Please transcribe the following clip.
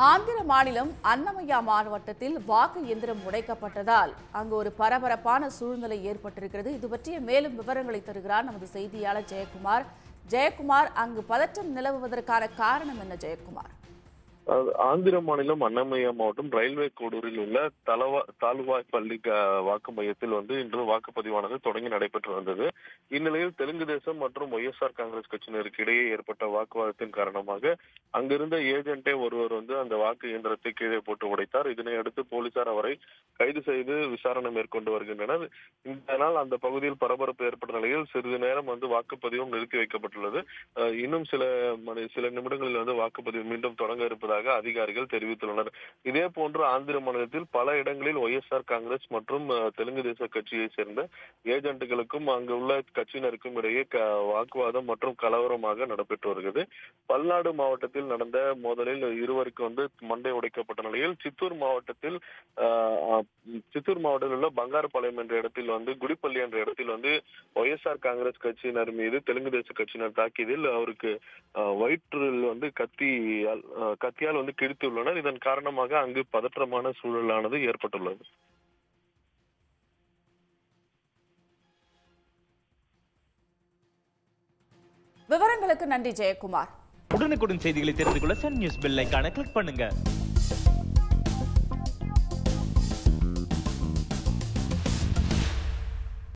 ஆந்திர மாநிலம் அன்னமய்யா மாவட்டத்தில் வாக்கு இயந்திரம் உடைக்கப்பட்டதால் அங்கு ஒரு பரபரப்பான சூழ்நிலை ஏற்பட்டிருக்கிறது. இது பற்றிய மேலும் விவரங்களை தருகிறார் நமது செய்தியாளர் ஜெயக்குமார். ஜெயக்குமார், அங்கு பதற்றம் நிலவுவதற்கான காரணம் என்ன ஜெயக்குமார்? ஆந்திர மாநிலம் அன்னமய்யா மாவட்டம் ரயில்வே கோடூரில் உள்ள தாலுவாய்ப்பள்ளி வாக்கு மையத்தில் இன்று வாக்குப்பதிவானது தொடங்கி நடைபெற்று வந்தது. இந்நிலையில் தெலுங்கு தேசம் மற்றும் ஒய்எஸ்ஆர் காங்கிரஸ் கட்சியினருக்கு இடையே ஏற்பட்ட வாக்குவாதத்தின் காரணமாக அங்கிருந்த ஏஜென்டே ஒருவர் அந்த வாக்கு இயந்திரத்தை கீழே போட்டு உடைத்தார். இதனை அடுத்து போலீசார் அவரை கைது செய்து விசாரணை மேற்கொண்டு வருகின்றனர். இதனால் அந்த பகுதியில் பரபரப்பு ஏற்பட்ட நிலையில் சிறிது நேரம் வாக்குப்பதிவும் நிறுத்தி வைக்கப்பட்டுள்ளது. இன்னும் சில நிமிடங்களில் வாக்குப்பதிவு மீண்டும் தொடங்க இருப்பதாக அதிகாரிகள் தெரிவித்துள்ளனர். இதே போன்று ஆந்திர மாநிலத்தில் பல இடங்களில் ஒய்எஸ்ஆர் காங்கிரஸ் மற்றும் தெலுங்கு தேச கட்சியை சேர்ந்த ஏஜென்ட்டுகளுக்கும் அங்கு உள்ள கட்சியினருக்கும் இடையே வாக்குவாதம் மற்றும் கலவரமாக நடைபெற்று வருகிறது. பல்நாடு மாவட்டத்தில் நடந்த மோதலில் இருவருக்கு மண்டை உடைக்கப்பட்ட நிலையில் சித்தூர் மாவட்டத்தில் உள்ள பங்காரபாளையம் என்ற இடத்தில் குடிப்பள்ளி என்ற இடத்தில் ஒய்எஸ்ஆர் காங்கிரஸ் கட்சியினர் மீது தெலுங்கு தேச கட்சியினர் தாக்கியதில் அவருக்கு வயிற்றில் கத்தியால் கிழித்துள்ளனர். இதன் காரணமாக அங்கு பதற்றமான சூழலானது ஏற்பட்டுள்ளது. விவரங்களுக்கு நன்றி ஜெயக்குமார். உடனுக்குடன் செய்திகளை தெரிந்து கொள்ள சன் நியூஸ் பெல் ஐகானை கிளிக் பண்ணுங்க.